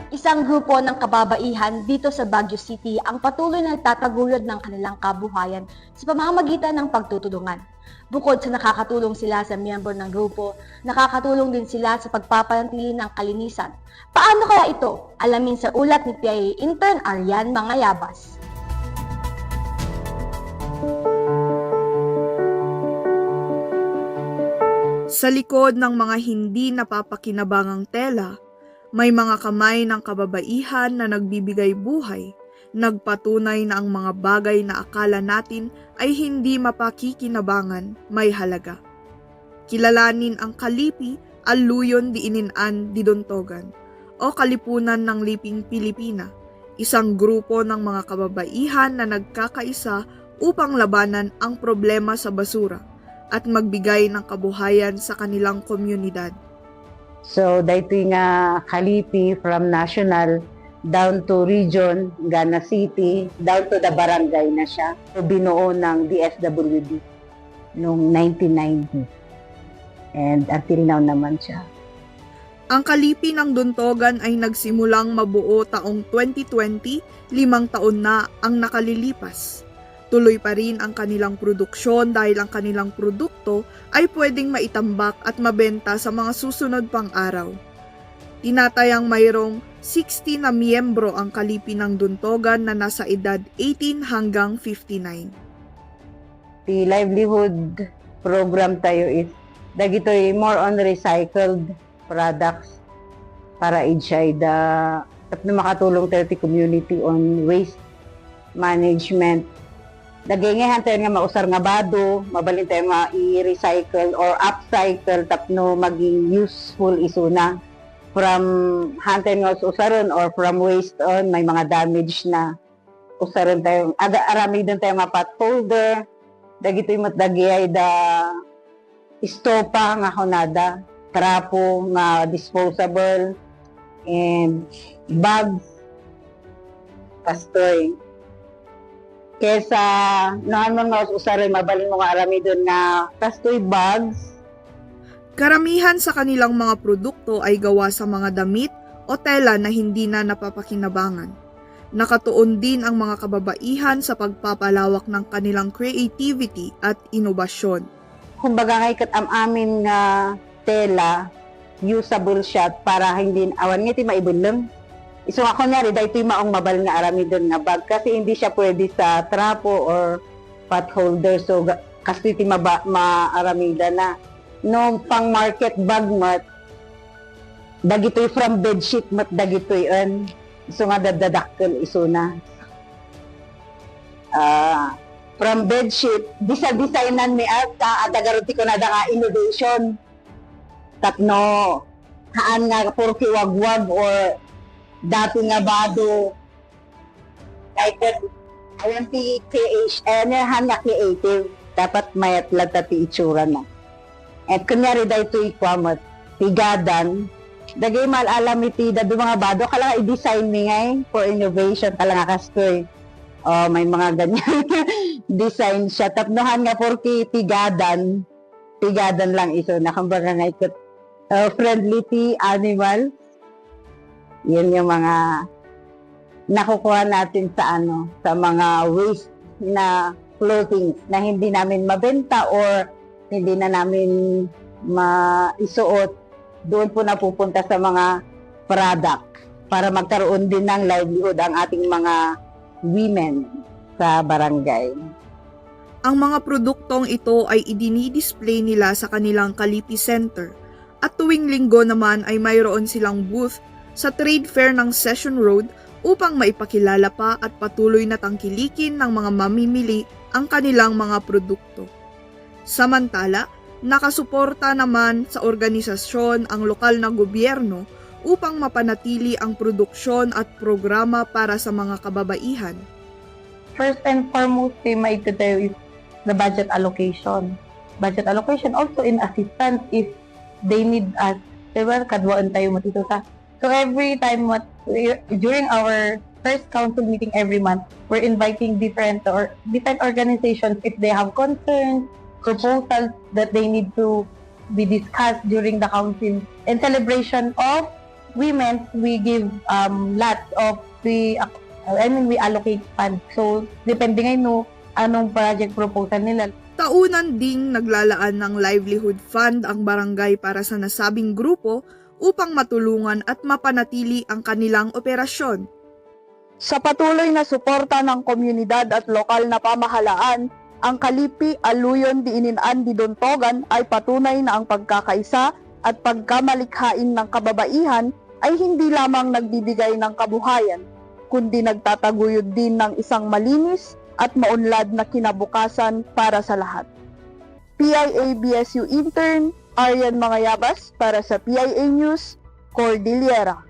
Isang grupo ng kababaihan dito sa Baguio City ang patuloy na nagtataguyod ng kanilang kabuhayan sa pamamagitan ng pagtutulungan. Bukod sa nakakatulong sila sa miyembro ng grupo, nakakatulong din sila sa pagpapanatili ng kalinisan. Paano kaya ito? Alamin sa ulat ni PIA Intern Arian Mangayabas. Sa likod ng mga hindi napapakinabangang tela, may mga kamay ng kababaihan na nagbibigay buhay, nagpatunay na ang mga bagay na akala natin ay hindi mapakikinabangan may halaga. Kilalanin ang Kalipi Aluyon Diininan Didontogan o Kalipunan ng Liping Pilipina, isang grupo ng mga kababaihan na nagkakaisa upang labanan ang problema sa basura at magbigay ng kabuhayan sa kanilang komunidad. So, dahito nga Kalipi from national down to region, Gana City, down to the barangay na siya. So, binuo ng DSWD noong 1990. And until now naman siya. Ang Kalipi ng Duntogan ay nagsimulang mabuo taong 2020, 5 taon na ang nakalilipas. Tuloy pa rin ang kanilang produksyon dahil ang kanilang produkto ay pwedeng maitambak at mabenta sa mga susunod pang araw. Tinatayang mayroong 60 na miyembro ang Kalipi ng Duntogan na nasa edad 18 hanggang 59. The livelihood program tayo is dagito more on recycled products para i-siya na makatulong tayo ti community on waste management. Dagingahan tayo nga mausar nga bado, mabalin tayo i-recycle or upcycle tapno maging useful isuna from hantayin nga usaron or from waste on may mga damage na usaron tayo. Arami din tayo mga pot holder, dagito yung matdagiyay da estopa nga honada, trapo nga disposable, and bags, kastoy. Kesa noon nga usaray mabalin mo nga arami doon nga kastoy bags. Karamihan sa kanilang mga produkto ay gawa sa mga damit o tela na hindi na napapakinabangan. Nakatuon din ang mga kababaihan sa pagpapalawak ng kanilang creativity at inobasyon. Kumbaga ngay kat amin nga tela usable siya para hindi awan nga ti maibulong. So ako nga rin, dahil ito'y maong mabal nga arami doon nga bag kasi hindi siya pwede sa trapo or pot holder. So kasi iti maaramida na. No pang market bag mat, dagito'y from bedsheet mat dagito'y an. So nga dadadakkel iso na. From bedsheet, designan mi at adagaruti ko na da nga innovation. Tapno, haan nga purki wagwag or dati nga bado kahit alam ti creative dapat mayat lang ti itsura na at kunyari dahito ikwamot tigadan dagay malalam iti dado mga bado kala i-design mi ngay for innovation kala nga kastoy may mga ganyan design siya tapnohan nga porki tigadan lang iso na kumbaga nga ikot friendly ti animal. Yan yung mga nakukuha natin sa sa mga waste na clothing na hindi namin mabenta or hindi na namin maisuot. Doon po napupunta sa mga product para magkaroon din ng livelihood ang ating mga women sa barangay. Ang mga produktong ito ay idinidisplay nila sa kanilang Kalipi Center at tuwing linggo naman ay mayroon silang booth sa trade fair ng Session Road upang maipakilala pa at patuloy na tangkilikin ng mga mamimili ang kanilang mga produkto. Samantala, nakasuporta naman sa organisasyon ang lokal na gobyerno upang mapanatili ang produksyon at programa para sa mga kababaihan. First and foremost, may tayo is the budget allocation. Budget allocation also in assistance if they need us. Diba, kadwaan tayo matito sa. So every time during our first council meeting every month, we're inviting different organizations if they have concerns, proposals that they need to be discussed during the council in celebration of women, we give lots of we allocate funds. So, depende ngayon no, anong project proposal nila. Taunan ding naglalaan ng livelihood fund ang barangay para sa nasabing grupo upang matulungan at mapanatili ang kanilang operasyon. Sa patuloy na suporta ng komunidad at lokal na pamahalaan, ang Kalipi Aluyon Diininan Didontogan ay patunay na ang pagkakaisa at pagkamalikhain ng kababaihan ay hindi lamang nagbibigay ng kabuhayan, kundi nagtataguyod din ng isang malinis at maunlad na kinabukasan para sa lahat. PIA-BSU Intern Arian Mangayabas para sa PIA News, Cordillera.